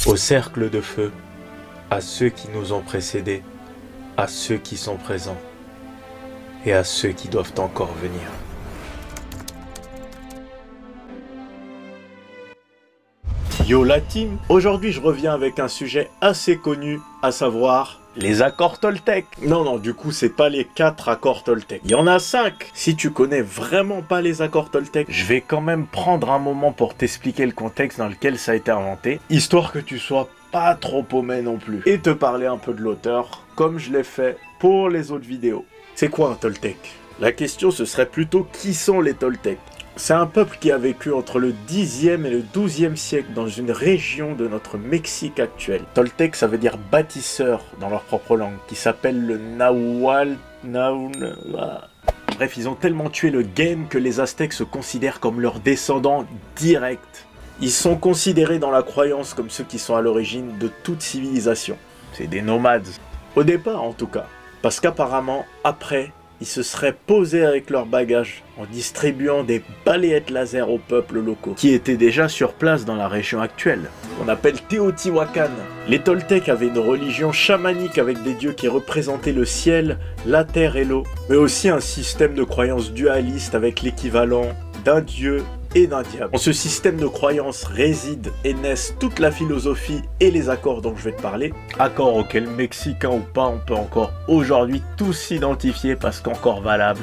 Au cercle de feu, à ceux qui nous ont précédés, à ceux qui sont présents et à ceux qui doivent encore venir. Yo la team, aujourd'hui je reviens avec un sujet assez connu, à savoir les accords Toltec. Non, du coup c'est pas les 4 accords Toltec, il y en a 5. Si tu connais vraiment pas les accords Toltec, je vais quand même prendre un moment pour t'expliquer le contexte dans lequel ça a été inventé, histoire que tu sois pas trop paumé non plus, et te parler un peu de l'auteur, comme je l'ai fait pour les autres vidéos. C'est quoi un Toltec? La question ce serait plutôt qui sont les Toltecs? C'est un peuple qui a vécu entre le 10e et le 12e siècle dans une région de notre Mexique actuel. Toltec, ça veut dire bâtisseur dans leur propre langue, qui s'appelle le Nahual... Bref, ils ont tellement tué le game que les Aztèques se considèrent comme leurs descendants directs. Ils sont considérés dans la croyance comme ceux qui sont à l'origine de toute civilisation. C'est des nomades. Au départ, en tout cas. Parce qu'apparemment, après, ils se seraient posés avec leurs bagages en distribuant des balayettes laser aux peuples locaux qui étaient déjà sur place dans la région actuelle. On appelle Teotihuacan. Les Toltecs avaient une religion chamanique avec des dieux qui représentaient le ciel, la terre et l'eau, mais aussi un système de croyances dualiste avec l'équivalent d'un dieu et d'un diable. En ce système de croyances réside et naissent toute la philosophie et les accords dont je vais te parler. Accords auxquels, mexicains ou pas, on peut encore aujourd'hui tous s'identifier parce qu'encore valables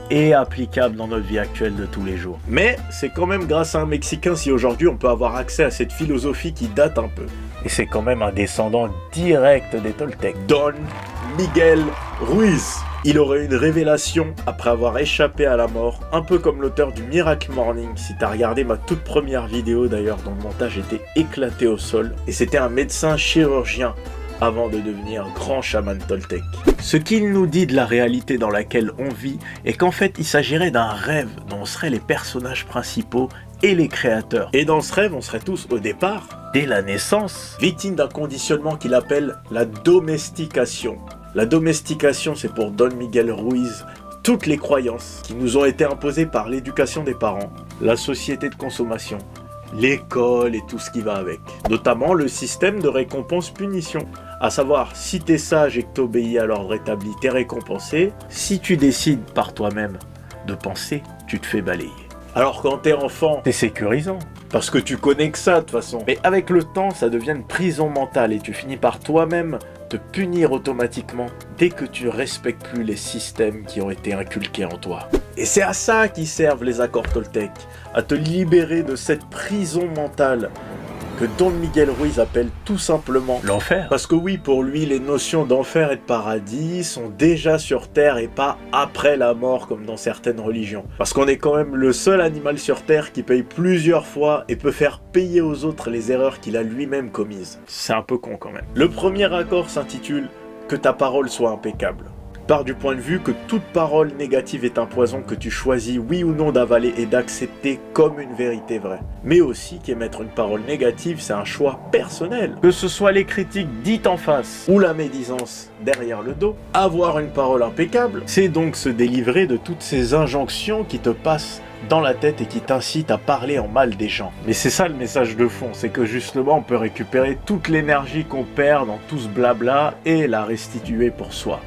et applicables dans notre vie actuelle de tous les jours. Mais c'est quand même grâce à un Mexicain si aujourd'hui on peut avoir accès à cette philosophie qui date un peu. Et c'est quand même un descendant direct des Toltecs. Don Miguel Ruiz. Il aurait une révélation après avoir échappé à la mort, un peu comme l'auteur du Miracle Morning, si t'as regardé ma toute première vidéo d'ailleurs dont le montage était éclaté au sol, et c'était un médecin chirurgien avant de devenir grand chaman Toltec. Ce qu'il nous dit de la réalité dans laquelle on vit est qu'en fait il s'agirait d'un rêve dont on serait les personnages principaux et les créateurs. Et dans ce rêve on serait tous au départ, dès la naissance, victimes d'un conditionnement qu'il appelle la domestication. La domestication, c'est pour Don Miguel Ruiz toutes les croyances qui nous ont été imposées par l'éducation des parents, la société de consommation, l'école et tout ce qui va avec. Notamment le système de récompense-punition. À savoir, si t'es sage et que t'obéis à l'ordre établi, t'es récompensé. Si tu décides par toi-même de penser, tu te fais balayer. Alors quand t'es enfant, c'est sécurisant. Parce que tu connais que ça de toute façon. Mais avec le temps, ça devient une prison mentale et tu finis par toi-même te punir automatiquement dès que tu respectes plus les systèmes qui ont été inculqués en toi. Et c'est à ça qu'ils servent les accords Toltec, à te libérer de cette prison mentale que Don Miguel Ruiz appelle tout simplement l'enfer. Parce que oui, pour lui, les notions d'enfer et de paradis sont déjà sur Terre et pas après la mort comme dans certaines religions. Parce qu'on est quand même le seul animal sur Terre qui paye plusieurs fois et peut faire payer aux autres les erreurs qu'il a lui-même commises. C'est un peu con quand même. Le premier accord s'intitule « Que ta parole soit impeccable ». Part du point de vue que toute parole négative est un poison que tu choisis oui ou non d'avaler et d'accepter comme une vérité vraie. Mais aussi qu'émettre une parole négative, c'est un choix personnel. Que ce soit les critiques dites en face ou la médisance derrière le dos, avoir une parole impeccable, c'est donc se délivrer de toutes ces injonctions qui te passent dans la tête et qui t'incitent à parler en mal des gens. Mais c'est ça le message de fond, c'est que justement on peut récupérer toute l'énergie qu'on perd dans tout ce blabla et la restituer pour soi.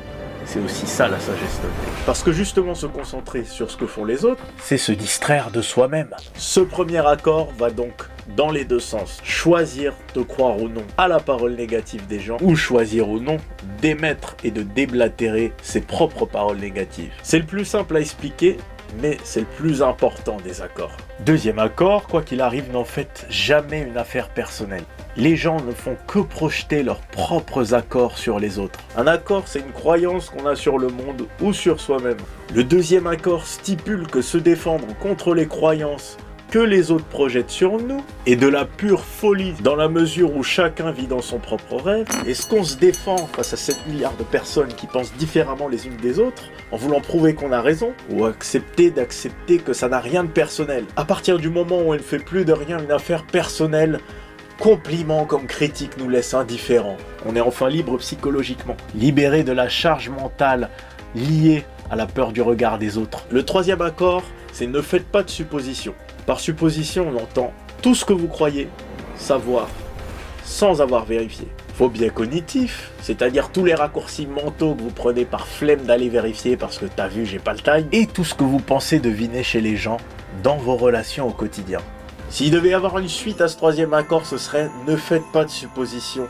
C'est aussi ça la sagesse Toltec. Parce que justement se concentrer sur ce que font les autres, c'est se distraire de soi-même. Ce premier accord va donc dans les deux sens. Choisir de croire ou non à la parole négative des gens, ou choisir ou non d'émettre et de déblatérer ses propres paroles négatives. C'est le plus simple à expliquer, mais c'est le plus important des accords. Deuxième accord, quoi qu'il arrive, n'en faites jamais une affaire personnelle. Les gens ne font que projeter leurs propres accords sur les autres. Un accord, c'est une croyance qu'on a sur le monde ou sur soi-même. Le deuxième accord stipule que se défendre contre les croyances que les autres projettent sur nous est de la pure folie dans la mesure où chacun vit dans son propre rêve. Est-ce qu'on se défend face à 7 milliards de personnes qui pensent différemment les unes des autres en voulant prouver qu'on a raison ou accepter d'accepter que ça n'a rien de personnel? À partir du moment où elle ne fait plus de rien une affaire personnelle, compliment comme critique nous laisse indifférents. On est enfin libre psychologiquement, libéré de la charge mentale liée à la peur du regard des autres. Le troisième accord, c'est ne faites pas de suppositions. Par supposition, on entend tout ce que vous croyez savoir sans avoir vérifié. Vos biais cognitifs, c'est-à-dire tous les raccourcis mentaux que vous prenez par flemme d'aller vérifier parce que t'as vu, j'ai pas le time, et tout ce que vous pensez deviner chez les gens dans vos relations au quotidien. S'il devait y avoir une suite à ce troisième accord, ce serait « Ne faites pas de suppositions,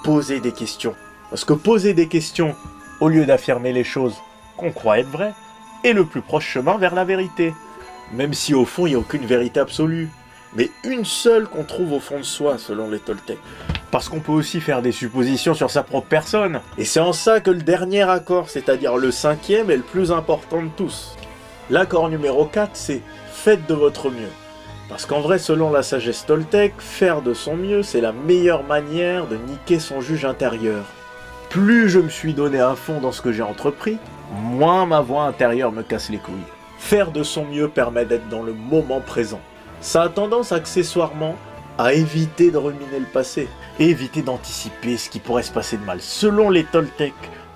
posez des questions ». Parce que poser des questions, au lieu d'affirmer les choses qu'on croit être vraies, est le plus proche chemin vers la vérité. Même si au fond, il n'y a aucune vérité absolue, mais une seule qu'on trouve au fond de soi, selon les Toltecs. Parce qu'on peut aussi faire des suppositions sur sa propre personne. Et c'est en ça que le dernier accord, c'est-à-dire le cinquième, est le plus important de tous. L'accord numéro 4, c'est « Faites de votre mieux ». Parce qu'en vrai, selon la sagesse Toltec, faire de son mieux, c'est la meilleure manière de niquer son juge intérieur. Plus je me suis donné à fond dans ce que j'ai entrepris, moins ma voix intérieure me casse les couilles. Faire de son mieux permet d'être dans le moment présent. Ça a tendance accessoirement à éviter de ruminer le passé, et éviter d'anticiper ce qui pourrait se passer de mal. Selon les Toltecs,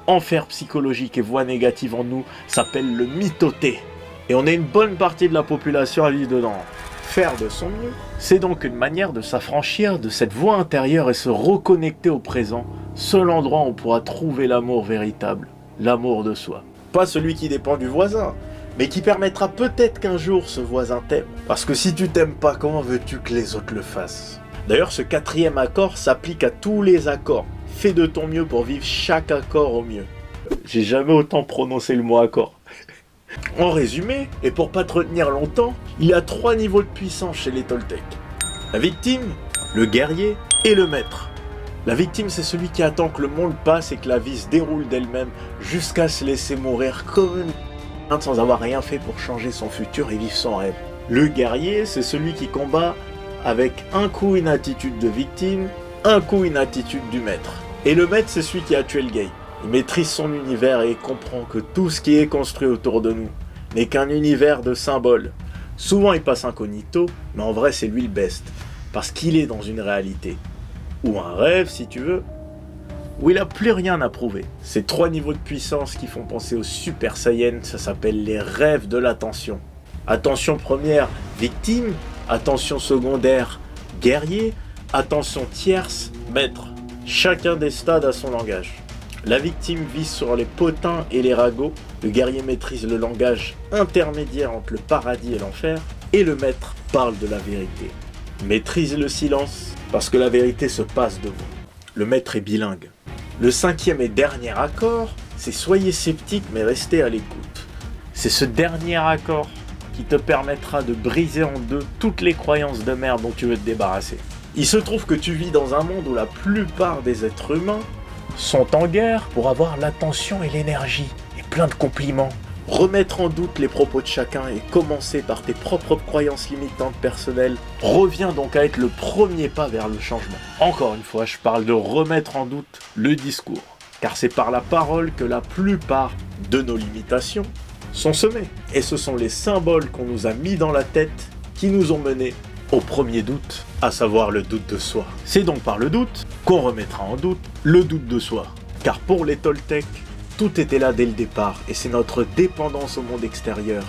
enfer psychologique et voix négative en nous s'appelle le mitoté. Et on est une bonne partie de la population à vivre dedans. Faire de son mieux, c'est donc une manière de s'affranchir de cette voix intérieure et se reconnecter au présent, seul endroit où on pourra trouver l'amour véritable, l'amour de soi. Pas celui qui dépend du voisin, mais qui permettra peut-être qu'un jour ce voisin t'aime. Parce que si tu t'aimes pas, comment veux-tu que les autres le fassent? D'ailleurs, ce quatrième accord s'applique à tous les accords. Fais de ton mieux pour vivre chaque accord au mieux. J'ai jamais autant prononcé le mot accord. En résumé, et pour pas te retenir longtemps, il y a 3 niveaux de puissance chez les Toltecs. La victime, le guerrier et le maître. La victime, c'est celui qui attend que le monde passe et que la vie se déroule d'elle-même jusqu'à se laisser mourir comme une sans avoir rien fait pour changer son futur et vivre son rêve. Le guerrier, c'est celui qui combat avec un coup une attitude de victime, un coup une attitude du maître. Et le maître, c'est celui qui a tué le gay. Il maîtrise son univers et il comprend que tout ce qui est construit autour de nous n'est qu'un univers de symboles. Souvent il passe incognito, mais en vrai c'est lui le best, parce qu'il est dans une réalité, ou un rêve si tu veux, où il n'a plus rien à prouver. Ces 3 niveaux de puissance qui font penser au Super Saiyan, ça s'appelle les rêves de l'attention. Attention première, victime, attention secondaire, guerrier, attention tierce, maître. Chacun des stades a son langage. La victime vise sur les potins et les ragots, le guerrier maîtrise le langage intermédiaire entre le paradis et l'enfer, et le maître parle de la vérité. Maîtrise le silence, parce que la vérité se passe de vous. Le maître est bilingue. Le 5e et dernier accord, c'est soyez sceptique mais restez à l'écoute. C'est ce dernier accord qui te permettra de briser en deux toutes les croyances de merde dont tu veux te débarrasser. Il se trouve que tu vis dans un monde où la plupart des êtres humains sont en guerre pour avoir l'attention et l'énergie, et plein de compliments. Remettre en doute les propos de chacun et commencer par tes propres croyances limitantes personnelles revient donc à être le premier pas vers le changement. Encore une fois, je parle de remettre en doute le discours, car c'est par la parole que la plupart de nos limitations sont semées. Et ce sont les symboles qu'on nous a mis dans la tête qui nous ont menés au premier doute, à savoir le doute de soi. C'est donc par le doute qu'on remettra en doute le doute de soi. Car pour les Toltecs, tout était là dès le départ, et c'est notre dépendance au monde extérieur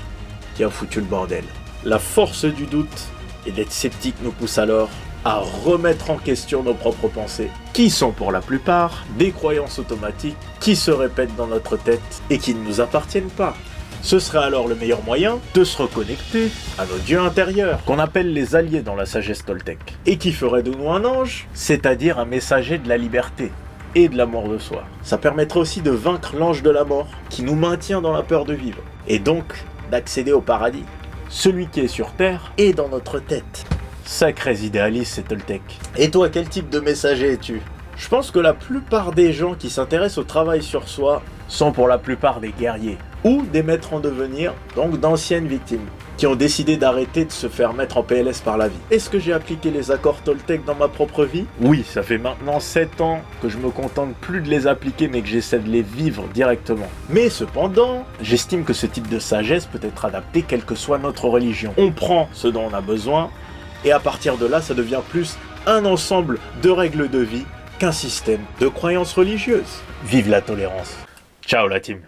qui a foutu le bordel. La force du doute et d'être sceptique nous pousse alors à remettre en question nos propres pensées, qui sont pour la plupart des croyances automatiques qui se répètent dans notre tête et qui ne nous appartiennent pas. Ce serait alors le meilleur moyen de se reconnecter à nos dieux intérieurs, qu'on appelle les alliés dans la sagesse Toltec, et qui ferait de nous un ange, c'est-à-dire un messager de la liberté et de l'amour de soi. Ça permettrait aussi de vaincre l'ange de la mort, qui nous maintient dans la peur de vivre, et donc d'accéder au paradis. Celui qui est sur Terre est dans notre tête. Sacrés idéalistes, ces Toltecs. Et toi, quel type de messager es-tu? Je pense que la plupart des gens qui s'intéressent au travail sur soi sont pour la plupart des guerriers, ou des maîtres en devenir, donc d'anciennes victimes, qui ont décidé d'arrêter de se faire mettre en PLS par la vie. Est-ce que j'ai appliqué les accords Toltec dans ma propre vie? Oui, ça fait maintenant 7 ans que je me contente plus de les appliquer mais que j'essaie de les vivre directement. Mais cependant, j'estime que ce type de sagesse peut être adapté quelle que soit notre religion. On prend ce dont on a besoin, et à partir de là, ça devient plus un ensemble de règles de vie qu'un système de croyances religieuses. Vive la tolérance. Ciao la team.